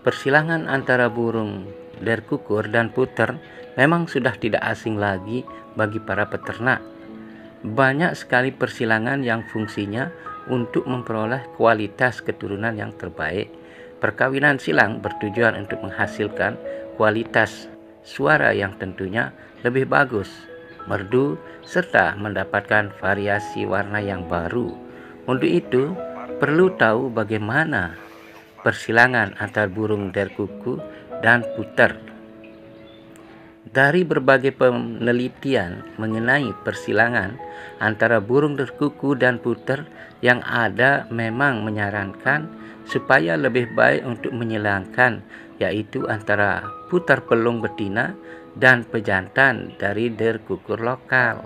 Persilangan antara burung derkukur dan puter memang sudah tidak asing lagi bagi para peternak. Banyak sekali persilangan yang fungsinya untuk memperoleh kualitas keturunan yang terbaik. Perkawinan silang bertujuan untuk menghasilkan kualitas suara yang tentunya lebih bagus, merdu, serta mendapatkan variasi warna yang baru. Untuk itu, perlu tahu bagaimana persilangan antar burung derkuku dan puter. Dari berbagai penelitian mengenai persilangan antara burung derkuku dan puter, yang ada memang menyarankan supaya lebih baik untuk menyilangkan, yaitu antara puter pelung betina dan pejantan dari derkukur lokal.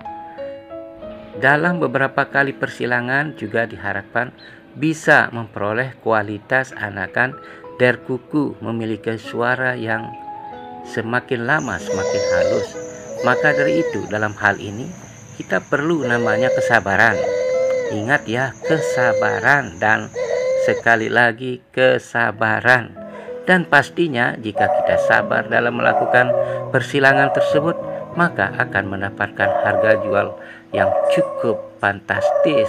Dalam beberapa kali persilangan juga diharapkan bisa memperoleh kualitas anakan derkuku memiliki suara yang semakin lama semakin halus. Maka dari itu dalam hal ini kita perlu namanya kesabaran. Ingat ya, kesabaran, dan sekali lagi kesabaran. Dan pastinya jika kita sabar dalam melakukan persilangan tersebut, maka akan mendapatkan harga jual yang cukup fantastis.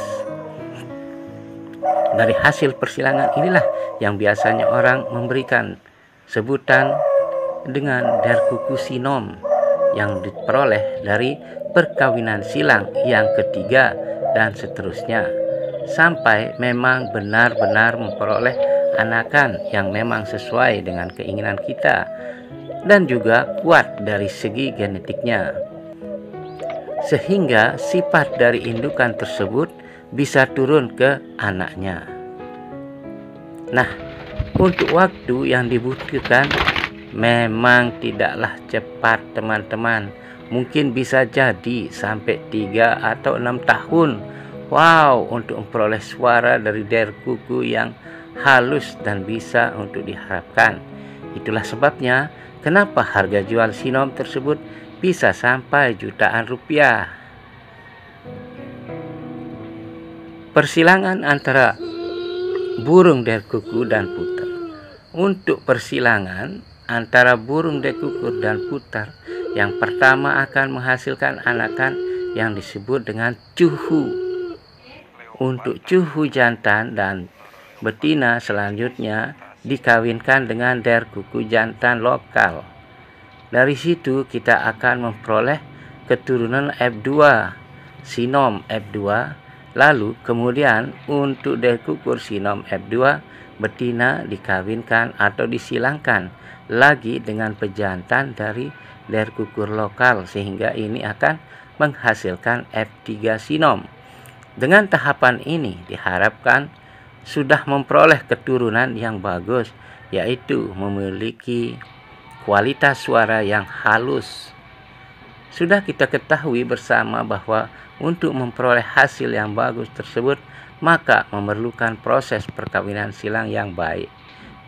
Dari hasil persilangan inilah yang biasanya orang memberikan sebutan dengan derkuku sinom yang diperoleh dari perkawinan silang yang ketiga dan seterusnya, sampai memang benar-benar memperoleh anakan yang memang sesuai dengan keinginan kita dan juga kuat dari segi genetiknya, sehingga sifat dari indukan tersebut bisa turun ke anaknya. Nah, untuk waktu yang dibutuhkan memang tidaklah cepat teman-teman. Mungkin bisa jadi sampai 3 atau 6 tahun. Wow, untuk memperoleh suara dari derkuku yang halus dan bisa untuk diharapkan. Itulah sebabnya kenapa harga jual sinom tersebut bisa sampai jutaan rupiah. Persilangan antara burung derkuku dan puter. Untuk persilangan antara burung derkuku dan puter, yang pertama akan menghasilkan anakan yang disebut dengan cuhu. Untuk cuhu jantan dan betina selanjutnya dikawinkan dengan derkuku jantan lokal. Dari situ kita akan memperoleh keturunan F2, sinom F2. Lalu kemudian untuk derkukur sinom F2, betina dikawinkan atau disilangkan lagi dengan pejantan dari derkukur lokal, sehingga ini akan menghasilkan F3 sinom. Dengan tahapan ini diharapkan sudah memperoleh keturunan yang bagus, yaitu memiliki kualitas suara yang halus. Sudah kita ketahui bersama bahwa untuk memperoleh hasil yang bagus tersebut, maka memerlukan proses perkawinan silang yang baik.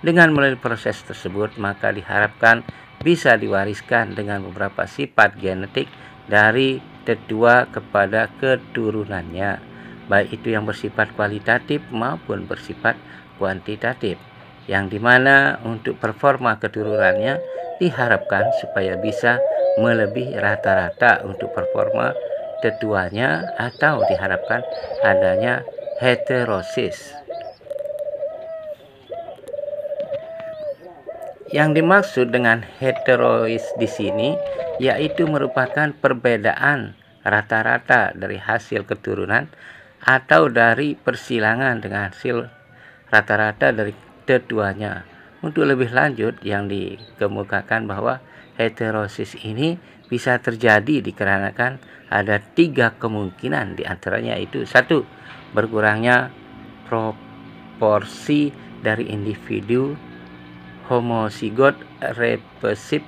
Dengan melalui proses tersebut, maka diharapkan bisa diwariskan dengan beberapa sifat genetik dari tetua kepada keturunannya, baik itu yang bersifat kualitatif maupun bersifat kuantitatif, yang dimana untuk performa keturunannya diharapkan supaya bisa melebihi rata-rata untuk performa tetuanya, atau diharapkan adanya heterosis. Yang dimaksud dengan heterosis di sini yaitu merupakan perbedaan rata-rata dari hasil keturunan atau dari persilangan dengan hasil rata-rata dari tetuanya. Untuk lebih lanjut, yang dikemukakan bahwa heterosis ini bisa terjadi dikarenakan ada 3 kemungkinan, diantaranya itu 1. Berkurangnya proporsi dari individu homozigot resepsif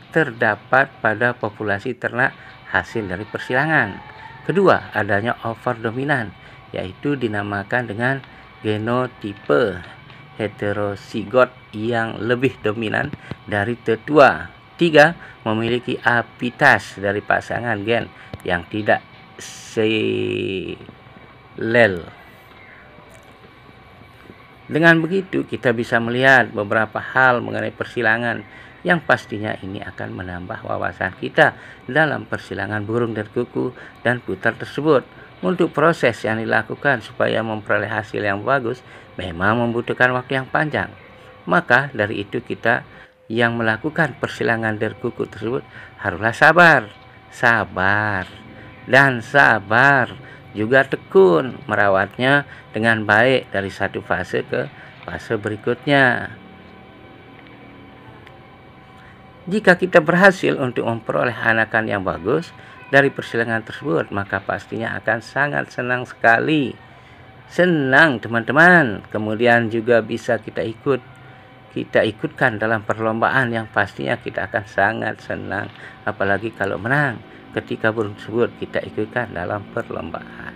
terdapat pada populasi ternak hasil dari persilangan. Kedua, adanya overdominan, yaitu dinamakan dengan genotipe heterozigot yang lebih dominan dari tetua. 3. Memiliki apitas dari pasangan gen yang tidak selel. Dengan begitu kita bisa melihat beberapa hal mengenai persilangan yang pastinya ini akan menambah wawasan kita dalam persilangan burung dan kuku dan putar tersebut. Untuk proses yang dilakukan supaya memperoleh hasil yang bagus memang membutuhkan waktu yang panjang. Maka dari itu kita yang melakukan persilangan dari kuku tersebut haruslah sabar, dan sabar. Juga tekun merawatnya dengan baik dari satu fase ke fase berikutnya. Jika kita berhasil untuk memperoleh anakan yang bagus dari persilangan tersebut, maka pastinya akan sangat senang sekali. Senang teman-teman. Kemudian juga bisa kita ikutkan dalam perlombaan yang pastinya kita akan sangat senang. Apalagi kalau menang ketika burung tersebut kita ikutkan dalam perlombaan.